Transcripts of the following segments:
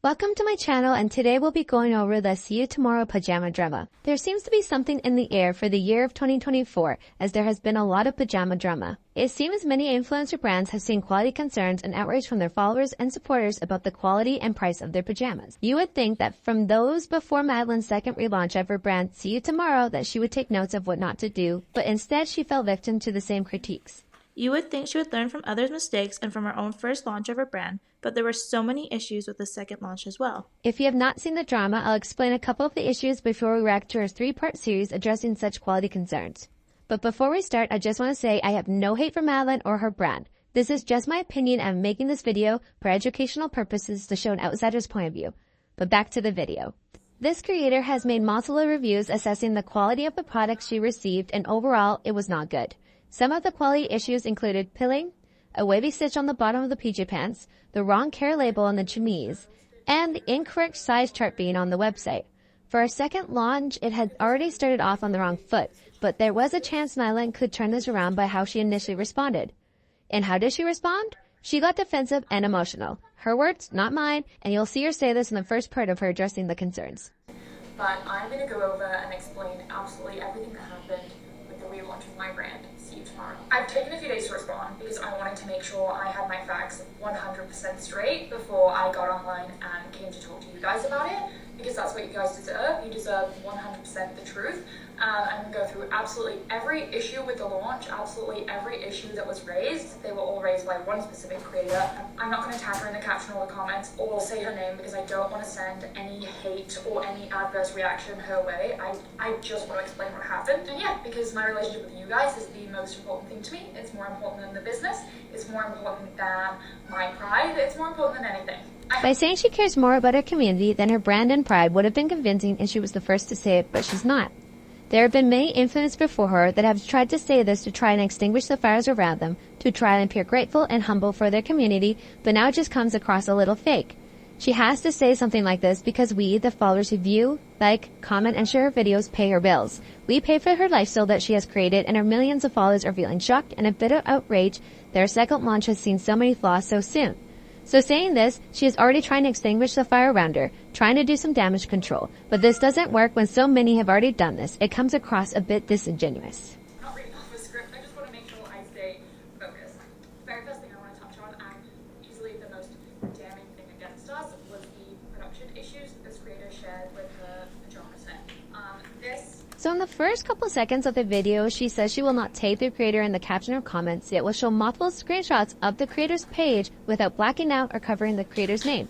Welcome to my channel, and today we'll be going over the See You Tomorrow pajama drama. There seems to be something in the air for the year of 2024, as there has been a lot of pajama drama. It seems many influencer brands have seen quality concerns and outrage from their followers and supporters about the quality and price of their pajamas. You would think that from those before Madeline's second relaunch of her brand See You Tomorrow that she would take notes of what not to do, but instead she fell victim to the same critiques. You would think she would learn from others' mistakes and from her own first launch of her brand, but there were so many issues with the second launch as well. If you have not seen the drama, I'll explain a couple of the issues before we react to her 3-part series addressing such quality concerns. But before we start, I just want to say I have no hate for Madeline or her brand. This is just my opinion, and I'm making this video for educational purposes to show an outsider's point of view. But back to the video. This creator has made multiple reviews assessing the quality of the products she received, and overall, it was not good. Some of the quality issues included pilling, a wavy stitch on the bottom of the PJ pants, the wrong care label on the chemise, and the incorrect size chart being on the website. For our second launch, it had already started off on the wrong foot, but there was a chance Madeline could turn this around by how she initially responded. And how did she respond? She got defensive and emotional. Her words, not mine, and you'll see her say this in the first part of her addressing the concerns. But I'm going to go over and explain absolutely everything that happened with the relaunch of my brand, See You Tomorrow. I've taken a few days to respond because I wanted to make sure I had my facts 100% straight before I got online and came to talk to you guys about it, because that's what you guys deserve. You deserve 100% the truth. I'm going to go through absolutely every issue with the launch, absolutely every issue that was raised. They were all raised by one specific creator. I'm not going to tag her in the caption or the comments or say her name because I don't want to send any hate or any adverse reaction her way. I just want to explain what happened. And yeah, because my relationship with you guys is the most important thing to me. It's more important than the business. It's more important than my pride. It's more important than anything. By saying she cares more about her community than her brand and pride would have been convincing if she was the first to say it, but she's not. There have been many influencers before her that have tried to say this to try and extinguish the fires around them, to try and appear grateful and humble for their community, but now it just comes across a little fake. She has to say something like this because we, the followers who view, like, comment, and share her videos, pay her bills. We pay for her lifestyle that she has created, and her millions of followers are feeling shocked and a bit of outrage that her second launch has seen so many flaws so soon. So saying this, she is already trying to extinguish the fire around her, trying to do some damage control. But this doesn't work when so many have already done this. It comes across a bit disingenuous. I'm not reading off a script, I just want to make sure I stay focused. The very first thing I want to touch on, and easily the most damning thing against us, was the production issues that this creator shared with her pajama set. So in the first couple seconds of the video, she says she will not tag the creator in the caption or comments, yet will show multiple screenshots of the creator's page without blacking out or covering the creator's name.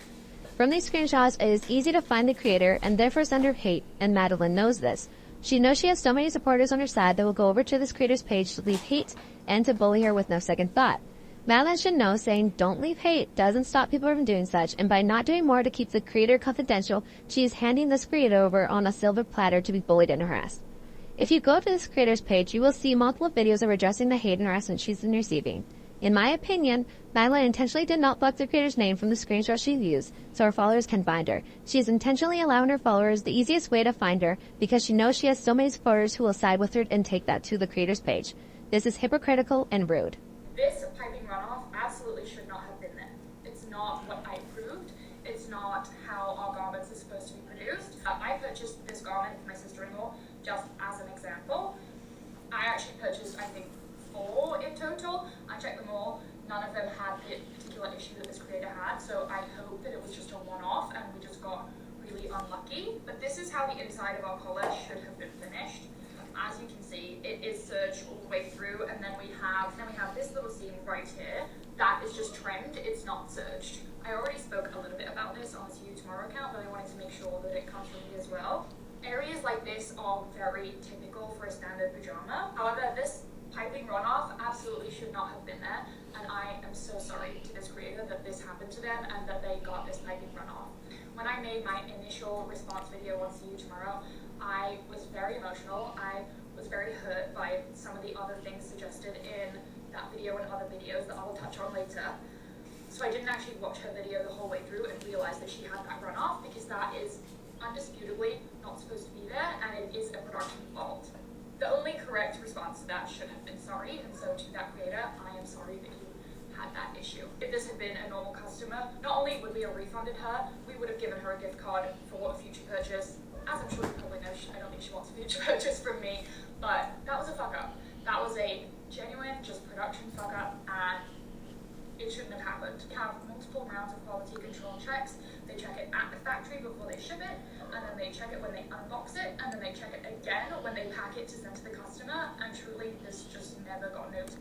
From these screenshots, it is easy to find the creator and therefore is under hate, and Madeline knows this. She knows she has so many supporters on her side that will go over to this creator's page to leave hate and to bully her with no second thought. Madeline should know saying don't leave hate doesn't stop people from doing such, and by not doing more to keep the creator confidential, she is handing this creator over on a silver platter to be bullied and harassed. If you go to this creator's page, you will see multiple videos of her addressing the hate and harassment she's been receiving. In my opinion, Madeline intentionally did not block the creator's name from the screenshot she used, so her followers can find her. She is intentionally allowing her followers the easiest way to find her because she knows she has so many supporters who will side with her and take that to the creator's page. This is hypocritical and rude. This piping runoff absolutely should not have been there. It's not what I approved. It's not how our garments are supposed to be produced. I purchased this garment for my sister-in-law just as an example. I actually purchased, I think, 4 in total. I checked them all. None of them had the particular issue that this creator had, so I hope that it was just a one-off and we just got really unlucky. But this is how the inside of our collar should have been finished. As you can see, it is serged all the way through, and then we have this little seam right here. That is just trimmed, it's not serged. I already spoke a little bit about this on the See You Tomorrow account, but I wanted to make sure that it comes from me as well. Areas like this are very typical for a standard pajama. However, this piping runoff absolutely should not have been there, and I am so sorry to this creator that this happened to them and that they got this piping runoff. When I made my initial response video on See You Tomorrow, I was very emotional. I was very hurt by some of the other things suggested in that video and other videos that I will touch on later. So I didn't actually watch her video the whole way through and realize that she had that runoff, because that is undisputably not supposed to be there, and it is a production fault. The only correct response to that should have been sorry, and so to that creator, I am sorry that you had that issue. If this had been a normal customer, not only would we have refunded her, we would have given her a gift card for a future purchase. As I'm sure you probably know, I don't think she wants a future purchase from me, but that was a fuck up. That was a genuine, just production fuck up, and it shouldn't have happened. We have multiple rounds of quality control checks. They check it at the factory before they ship it, and then they check it when they unbox it, and then they check it again when they pack it to send to the customer, and truly, this just never got noticed.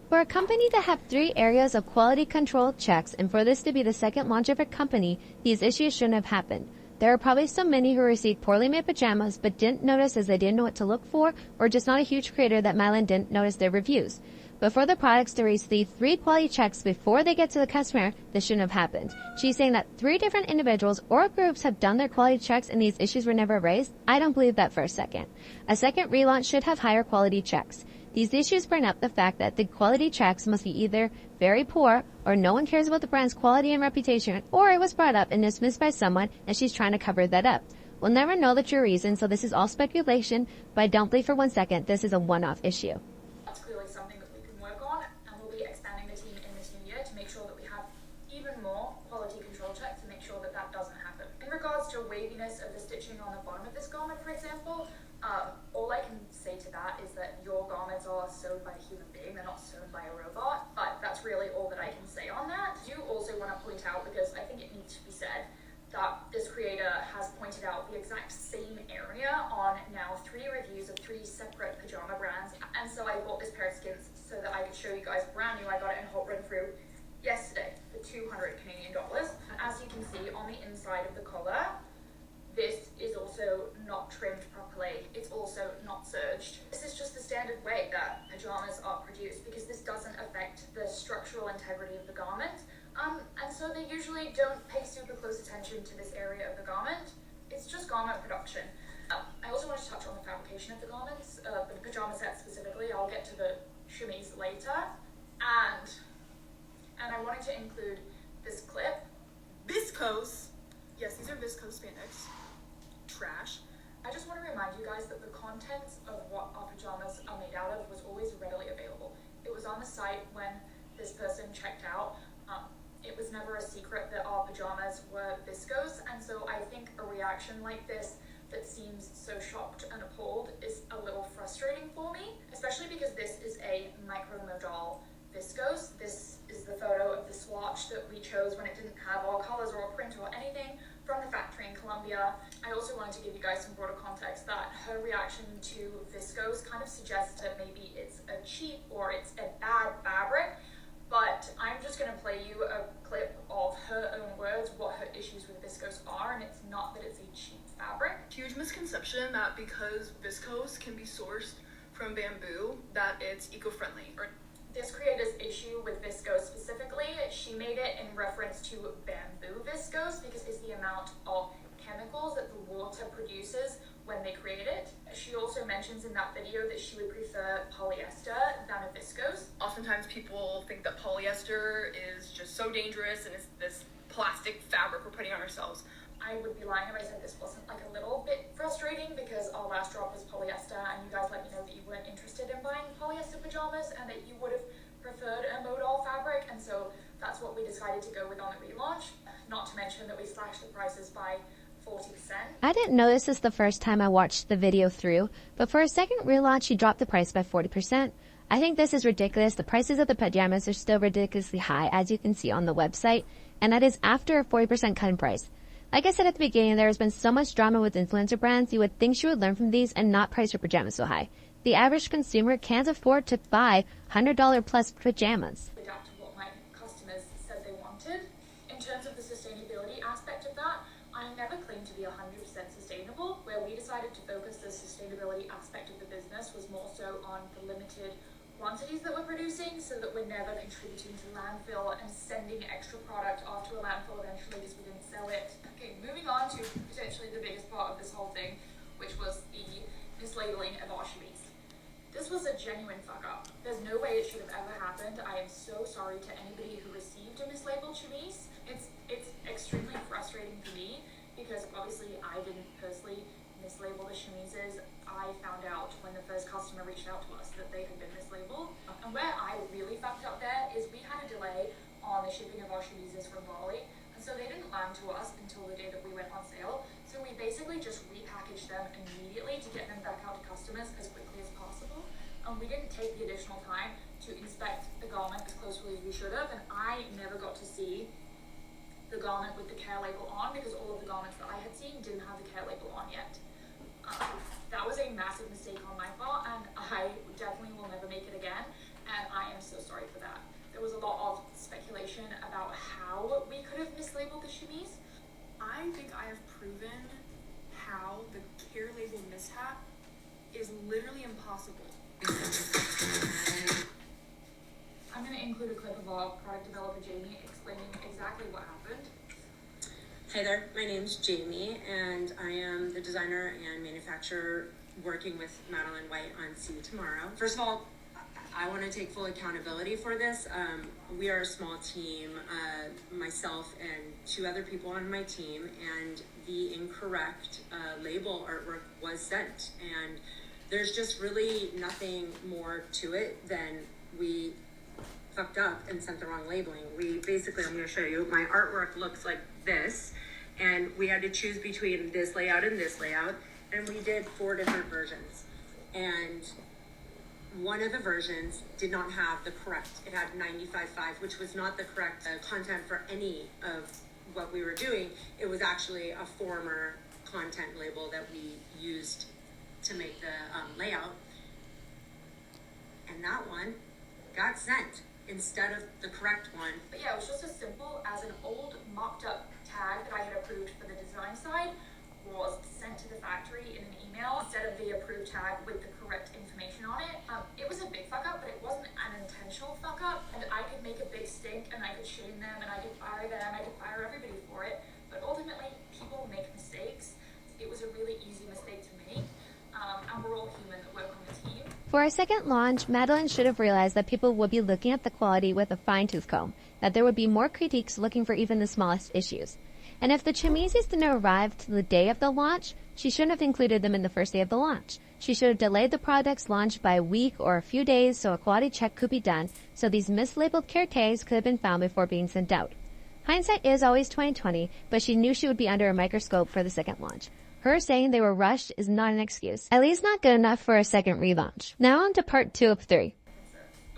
For a company to have 3 areas of quality control checks and for this to be the second launch of a company, these issues shouldn't have happened. There are probably so many who received poorly made pajamas but didn't notice as they didn't know what to look for, or just not a huge creator that Madeline didn't notice their reviews. But for the products to receive 3 quality checks before they get to the customer, this shouldn't have happened. She's saying that 3 different individuals or groups have done their quality checks and these issues were never raised. I don't believe that for a second. A second relaunch should have higher quality checks. These issues bring up the fact that the quality checks must be either very poor or no one cares about the brand's quality and reputation, or it was brought up and dismissed by someone and she's trying to cover that up. We'll never know the true reason, so this is all speculation, but I don't believe for one second this is a one-off issue. That's clearly something that we can work on, and we'll be expanding the team in this new year to make sure that we have even more quality control checks to make sure that that doesn't happen. In regards to waviness of the stitching on the bottom of this garment, for example, all I can say to that is that your garments are sewn by a human being, they're not sewn by a robot, but that's really all that I can say on that. I do also want to point out, because I think it needs to be said, that this creator has pointed out the exact same area on now 3 reviews of 3 separate pajama brands, and so I bought this pair of skins so that I could show you guys brand new. I got it in a hot run through yesterday for 200 Canadian dollars. As you can see on the inside of the collar, this is also not trimmed properly. It's also not serged. This is just the standard way that pajamas are produced because this doesn't affect the structural integrity of the garment. And so they usually don't pay super close attention to this area of the garment. It's just garment production. I also want to touch on the fabrication of the garments, the pajama set specifically. I'll get to the chemise later. And I wanted to include this clip. Viscose. Yes, these are viscose spandex. Trash. I just want to remind you guys that the contents of what our pajamas are made out of was always readily available. It was on the site when this person checked out. It was never a secret that our pajamas were viscose, and so I think a reaction like this that seems so shocked and appalled is a little frustrating for me, especially because this is a micromodal viscose. This is the photo of the swatch that we chose when it didn't have all colors or print or anything from the factory in Colombia. I also wanted to give you guys some broader context that her reaction to viscose kind of suggests that maybe it's a cheap or it's a bad fabric, but I'm just going to play you a clip of her own words, what her issues with viscose are, and it's not that it's a cheap fabric. Huge misconception that because viscose can be sourced from bamboo, that it's eco-friendly. This creator's issue with viscose specifically, she made it in reference to bamboo viscose because it's the amount of chemicals that the water produces when they create it. She also mentions in that video that she would prefer polyester than a viscose. Oftentimes people think that polyester is just so dangerous and it's this plastic fabric we're putting on ourselves. I would be lying if I said this wasn't like a little bit frustrating because our last drop was polyester and you guys let me know that you weren't interested in buying polyester pajamas and that you would have preferred a modal fabric, and so that's what we decided to go with on the relaunch. Not to mention that we slashed the prices by 40%. I didn't notice this the first time I watched the video through, but for a second relaunch she dropped the price by 40%. I think this is ridiculous. The prices of the pajamas are still ridiculously high, as you can see on the website, and that is after a 40% cut in price. Like I said at the beginning, there has been so much drama with influencer brands, you would think she would learn from these and not price her pajamas so high. The average consumer can't afford to buy $100 plus pajamas. Adapt to what my customers said they wanted. In terms of the sustainability aspect of that, I never claimed to be 100% sustainable. Where we decided to focus the sustainability aspect of the business was more so on the limited quantities that we're producing so that we're never contributing to landfill and sending extra product off to a landfill eventually because we didn't sell it. Okay, moving on to potentially the biggest part of this whole thing, which was the mislabeling of our chemise. This was a genuine fuck up. There's no way it should have ever happened. I am so sorry to anybody who received a mislabeled chemise. It's extremely frustrating for me because obviously I didn't personally mislabel the chemises, I found out when the first customer reached out to us that they had been mislabeled. And where I really fucked up there is we had a delay on the shipping of our chemises from Bali, and so they didn't land to us until the day that we went on sale. So we basically just repackaged them immediately to get them back out to customers as quickly as possible. And we didn't take the additional time to inspect the garment as closely as we should have, and I never got to see the garment with the care label on because all of the garments that I had seen didn't have the care label on yet. That was a massive mistake on my part, and I definitely will never make it again, and I am so sorry for that. There was a lot of speculation about how we could have mislabeled the chemise. I think I have proven how the care label mishap is literally impossible. I'm going to include a clip of our product developer Jamie explaining exactly what happened. Hi there, my name's Jamie, and I am the designer and manufacturer working with Madeline White on See You Tomorrow. First of all, I want to take full accountability for this. We are a small team, myself and 2 other people on my team, and the incorrect label artwork was sent. And there's just really nothing more to it than we fucked up and sent the wrong labeling. We basically, I'm going to show you, my artwork looks like this, and we had to choose between this layout and this layout, and we did 4 different versions. And one of the versions did not have the correct, it had 95.5, which was not the correct content for any of what we were doing. It was actually a former content label that we used to make the layout. And that one got sent instead of the correct one. But yeah, it was just as simple as an old mocked up tag that I had approved for the design side was sent to the factory in an email instead of the approved tag with the correct information on it. It was a big fuck up, but it wasn't an intentional fuck up, and I could make a big stink and I could shame them and I could fire them, I could fire everybody for it, but ultimately people make mistakes. It was a really easy mistake to make, and we're all human that work on the team. For our second launch, Madeline should have realized that people would be looking at the quality with a fine-tooth comb, that there would be more critiques looking for even the smallest issues. And if the chemises didn't arrive till the day of the launch, she shouldn't have included them in the first day of the launch. She should have delayed the product's launch by a week or a few days so a quality check could be done, so these mislabeled care tags could have been found before being sent out. Hindsight is always 20/20, but she knew she would be under a microscope for the second launch. Her saying they were rushed is not an excuse, at least not good enough for a second relaunch. Now on to part 2 of 3.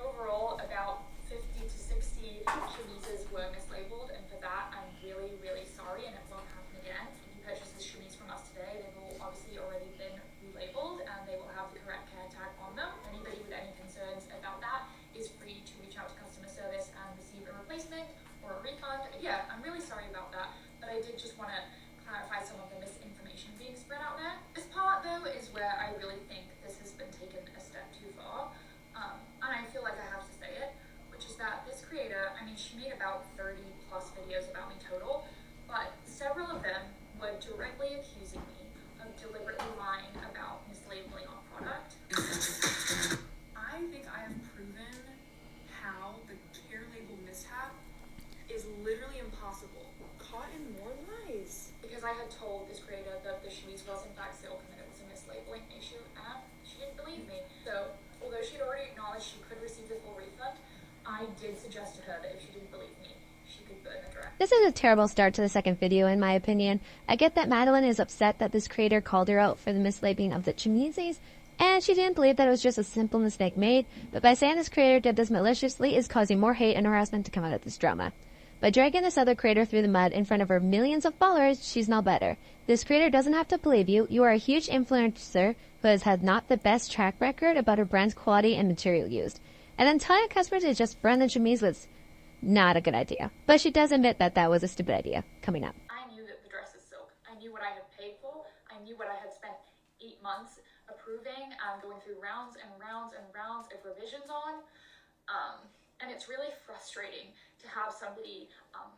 Overall, about 50 to 60 chemises were mislabeled, and for that, I'm really, really sorry, and it won't happen again. If you purchase this chemise from us today, they've all obviously already been relabeled, and they will have the correct care tag on them. Anybody with any concerns about that is free to reach out to customer service and receive a replacement or a refund. Yeah, I'm really sorry about that, but I did just want to clarify some of the misinformation being spread out there. This part, though, is where I really think this has been taken a step too far, and I feel like I have to say it, which is that this creator, I mean, she made about 30 plus videos about me total, but several of them were directly accusing me of deliberately lying about mislabeling our product. I think I have proven how the care label mishap is literally impossible. Caught in more lies. Because I had told this creator that the chemise was in fact silk and that it was a mislabeling issue, and she didn't believe me. So, although she'd already acknowledged she could receive the full refund, I did suggest to her that if she didn't believe me, she could burn the dress. This is a terrible start to the second video in my opinion. I get that Madeline is upset that this creator called her out for the mislabeling of the chemises, and she didn't believe that it was just a simple mistake made, but by saying this creator did this maliciously is causing more hate and harassment to come out of this drama. By dragging this other creator through the mud in front of her millions of followers, she's now better. This creator doesn't have to believe you. You are a huge influencer who has had not the best track record about her brand's quality and material used. And then telling customers to just burn the chemise was not a good idea. But she does admit that that was a stupid idea. Coming up. I knew that the dress is silk. I knew what I had paid for. I knew what I had spent 8 months approving and going through rounds and rounds and rounds of revisions on. And it's really frustrating to have somebody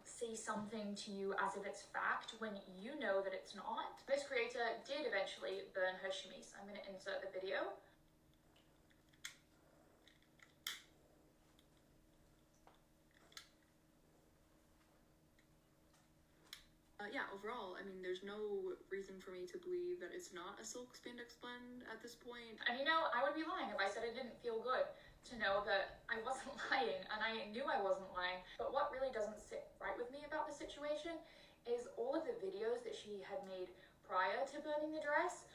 say something to you as if it's fact when you know that it's not. This creator did eventually burn her chemise. I'm going to insert the video. Yeah, overall, I mean, there's no reason for me to believe that it's not a silk spandex blend at this point. And you know, I would be lying if I said it didn't feel good to know that I wasn't lying, and I knew I wasn't lying. But what really doesn't sit right with me about the situation is all of the videos that she had made prior to burning the dress,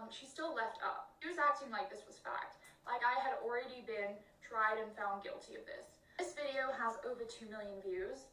she still left up. She was acting like this was fact, like I had already been tried and found guilty of this. This video has over 2 million views.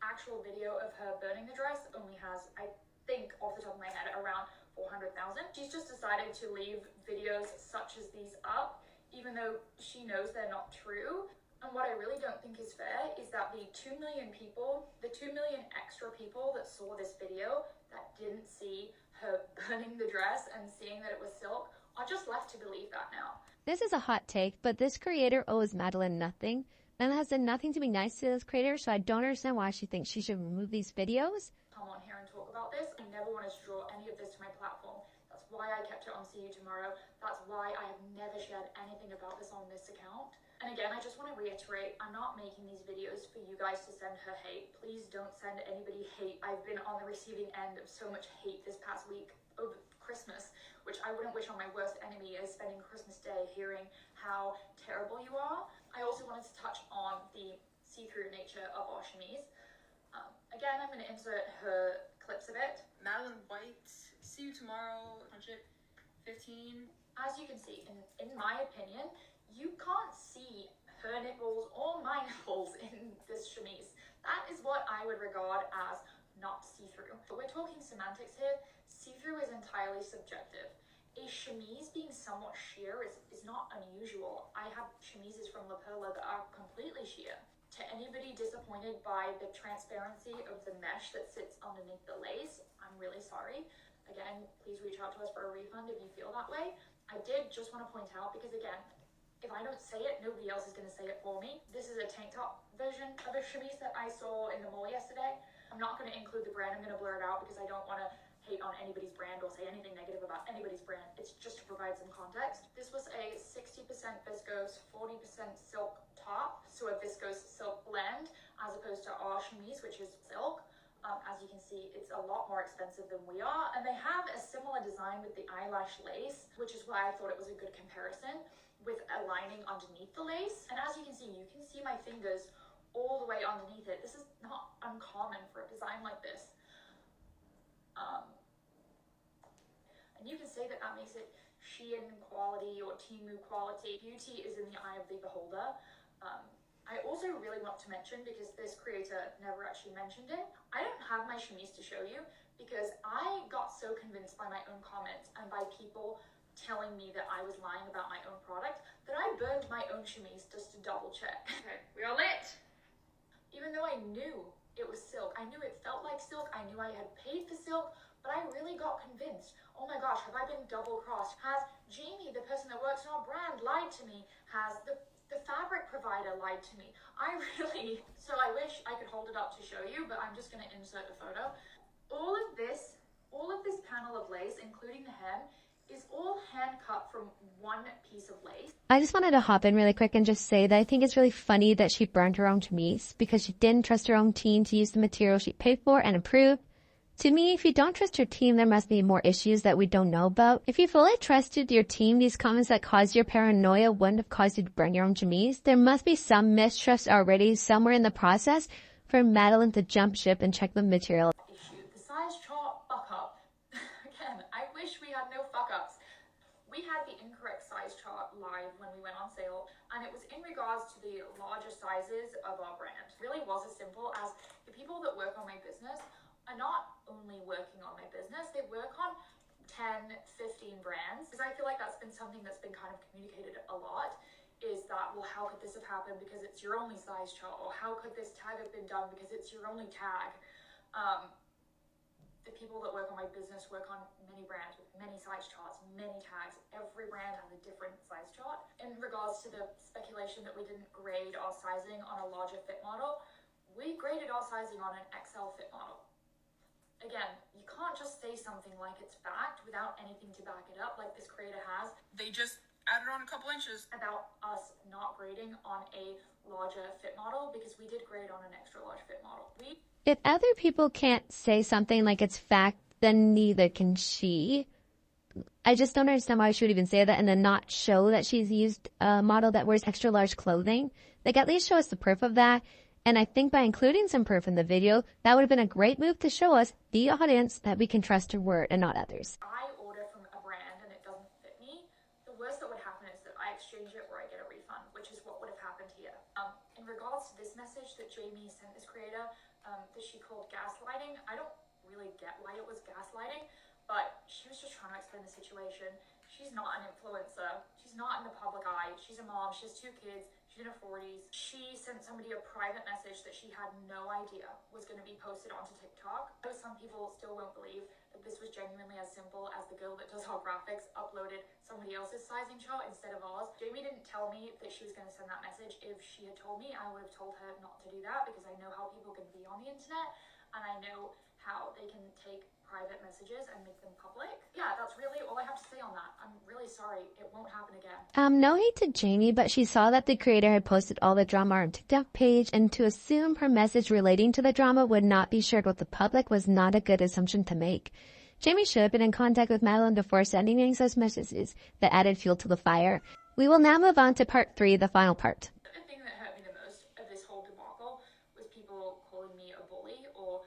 Actual video of her burning the dress only has, I think off the top of my head, around 400,000. She's just decided to leave videos such as these up, even though she knows they're not true. And what I really don't think is fair is that the 2 million people, the 2 million extra people that saw this video that didn't see her burning the dress and seeing that it was silk are just left to believe that now. This is a hot take, but this creator owes Madeline nothing. And has done nothing to be nice to this creator, so I don't understand why she thinks she should remove these videos. Come on here and talk about this. I never wanted to draw any of this to my platform. That's why I kept it on See You Tomorrow. That's why I have never shared anything about this on this account. And again, I just want to reiterate, I'm not making these videos for you guys to send her hate. Please don't send anybody hate. I've been on the receiving end of so much hate this past week over Christmas, which I wouldn't wish on my worst enemy, is spending Christmas Day hearing how terrible you are. I also wanted to touch on the see-through nature of our chemise. Again, I'm going to insert her clips of it. Madeline White, See You Tomorrow, 115. As you can see, in my opinion, you can't see her nipples or my nipples in this chemise. That is what I would regard as not see-through. But we're talking semantics here. See-through is entirely subjective. A chemise being somewhat sheer is not unusual. I have chemises from La Perla that are completely sheer. To anybody disappointed by the transparency of the mesh that sits underneath the lace, I'm really sorry. Again, please reach out to us for a refund if you feel that way. I did just want to point out, because again, if I don't say it, nobody else is going to say it for me. This is a tank top version of a chemise that I saw in the mall yesterday. I'm not going to include the brand. I'm going to blur it out because I don't want to hate on anybody's brand or say anything negative about anybody's brand. It's just to provide some context. This was a 60% viscose, 40% silk top, so a viscose silk blend, as opposed to our chemise, which is silk. As you can see, it's a lot more expensive than we are, and they have a similar design with the eyelash lace, which is why I thought it was a good comparison, with a lining underneath the lace. And as you can see my fingers all the way underneath it. This is not uncommon for a design like this. And you can say that that makes it Shein quality or Temu quality. Beauty is in the eye of the beholder. I also really want to mention, because this creator never actually mentioned it, I don't have my chemise to show you because I got so convinced by my own comments and by people telling me that I was lying about my own product that I burned my own chemise just to double check. Okay, we are lit! Even though I knew it was silk, I knew it felt like silk, I knew I had paid for silk, but I really got convinced. Oh my gosh, have I been double crossed? Has Jamie, the person that works in our brand, lied to me? Has the fabric provider lied to me? So I wish I could hold it up to show you, but I'm just gonna insert a photo. All of this panel of lace, including the hem, is all hand cut from one piece of lace. I just wanted to hop in really quick and just say that I think it's really funny that she burned her own chemise because she didn't trust her own team to use the material she paid for and approved. To me, if you don't trust your team, there must be more issues that we don't know about. If you fully trusted your team, these comments that caused your paranoia wouldn't have caused you to burn your own chemise. There must be some mistrust already somewhere in the process for Madeline to jump ship and check the material. Issue. The size chart fuck up. Again, I wish we had no fuck ups. We had the incorrect size chart live when we went on sale, and it was in regards to the larger sizes of our brand. It really was as simple as the people that work on my business are not only working on my business, they work on 10, 15 brands. Because I feel like that's been something that's been kind of communicated a lot, is that, well, how could this have happened because it's your only size chart? Or how could this tag have been done because it's your only tag? The people that work on my business work on many brands with many size charts, many tags. Every brand has a different size chart. In regards to the speculation that we didn't grade our sizing on a larger fit model, we graded our sizing on an XL fit model. Again, you can't just say something like it's fact without anything to back it up, like this creator has. They just added on a couple inches. About us not grading on a larger fit model, because we did grade on an extra large fit model. We If other people can't say something like it's fact, then neither can she. I just don't understand why she would even say that and then not show that she's used a model that wears extra large clothing. Like, at least show us the proof of that. And I think by including some proof in the video, that would have been a great move to show us, the audience, that we can trust her word and not others. I order from a brand and it doesn't fit me, the worst that would happen is that I exchange it or I get a refund, which is what would have happened here. In regards to this message that Jamie sent this creator, that she called gaslighting, I don't really get why it was gaslighting, but she was just trying to explain the situation. She's not an influencer. She's not in the public eye. She's a mom. She has 2 kids. She's in her 40s. She sent somebody a private message that she had no idea was going to be posted onto TikTok. Though some people still won't believe that this was genuinely as simple as the girl that does our graphics uploaded somebody else's sizing chart instead of ours. Jamie didn't tell me that she was going to send that message. If she had told me, I would have told her not to do that because I know how people can be on the internet and I know how they can take private messages and make them public. Yeah, that's really all I have to say on that. I'm really sorry. It won't happen again. No hate to Jamie, but she saw that the creator had posted all the drama on her TikTok page, and to assume her message relating to the drama would not be shared with the public was not a good assumption to make. Jamie should have been in contact with Madeline before sending any such messages that added fuel to the fire. We will now move on to part 3, the final part. The thing that hurt me the most of this whole debacle was people calling me a bully, or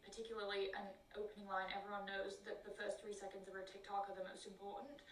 particularly an opening line. Everyone knows that the first 3 seconds of her TikTok are the most important.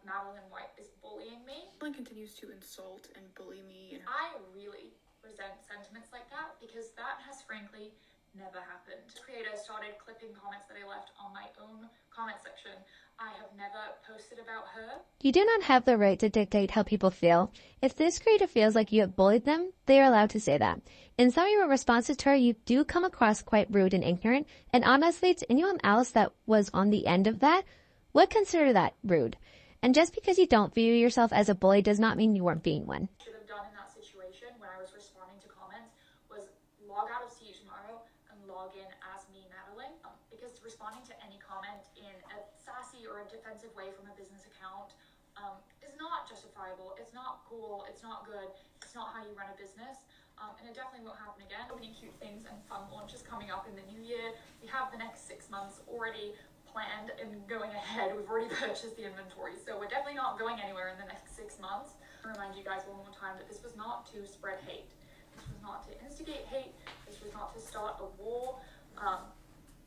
Madeline White is bullying me. Madeline continues to insult and bully me. I really resent sentiments like that because that has frankly never happened. The creator started clipping comments that I left on my own comment section. I have never posted about her. You do not have the right to dictate how people feel. If this creator feels like you have bullied them, they are allowed to say that. In some of your responses to her, you do come across quite rude and ignorant, and honestly, to anyone else that was on the end of that would consider that rude. And just because you don't view yourself as a bully does not mean you weren't being one. Should have done in that situation when I was responding to comments was log out of See You Tomorrow and log in as me, Madeline, because responding to any comment in a sassy or a defensive way from a business account is not justifiable. It's not cool. It's not good. It's not how you run a business. And it definitely won't happen again. So many cute things and fun launches coming up in the new year. We have the next 6 months already planned and going ahead. We've already purchased the inventory, so we're definitely not going anywhere in the next 6 months. I remind you guys one more time that this was not to spread hate. This was not to instigate hate. This was not to start a war.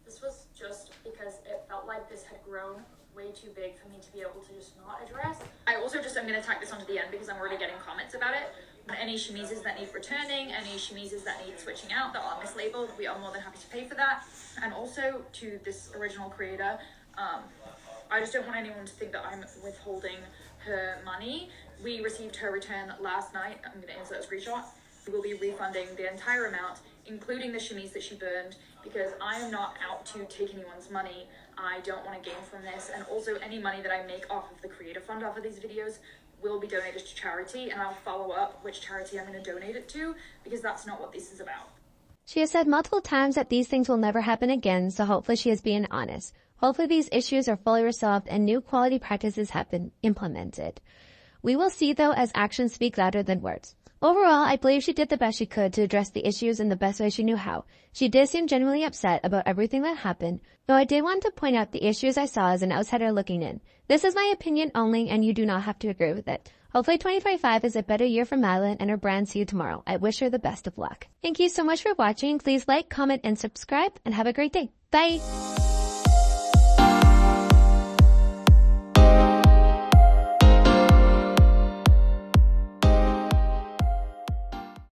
This was just because it felt like this had grown way too big for me to be able to just not address. I also just am going to tack this onto the end because I'm already getting comments about it. Any chemises that need returning, any chemises that need switching out that are mislabeled, we are more than happy to pay for that. And also to this original creator, I just don't want anyone to think that I'm withholding her money. We received her return last night. I'm going to insert a screenshot. We will be refunding the entire amount, including the chemise that she burned, because I am not out to take anyone's money. I don't want to gain from this. And also any money that I make off of the creator fund off of these videos will be donated to charity, and I'll follow up which charity I'm going to donate it to, because that's not what this is about. She has said multiple times that these things will never happen again, so hopefully she is being honest. Hopefully these issues are fully resolved and new quality practices have been implemented. We will see, though, as actions speak louder than words. Overall, I believe she did the best she could to address the issues in the best way she knew how. She did seem genuinely upset about everything that happened, though I did want to point out the issues I saw as an outsider looking in. This is my opinion only, and you do not have to agree with it. Hopefully 2025 is a better year for Madeline and her brand. See you tomorrow. I wish her the best of luck. Thank you so much for watching. Please like, comment, and subscribe, and have a great day. Bye!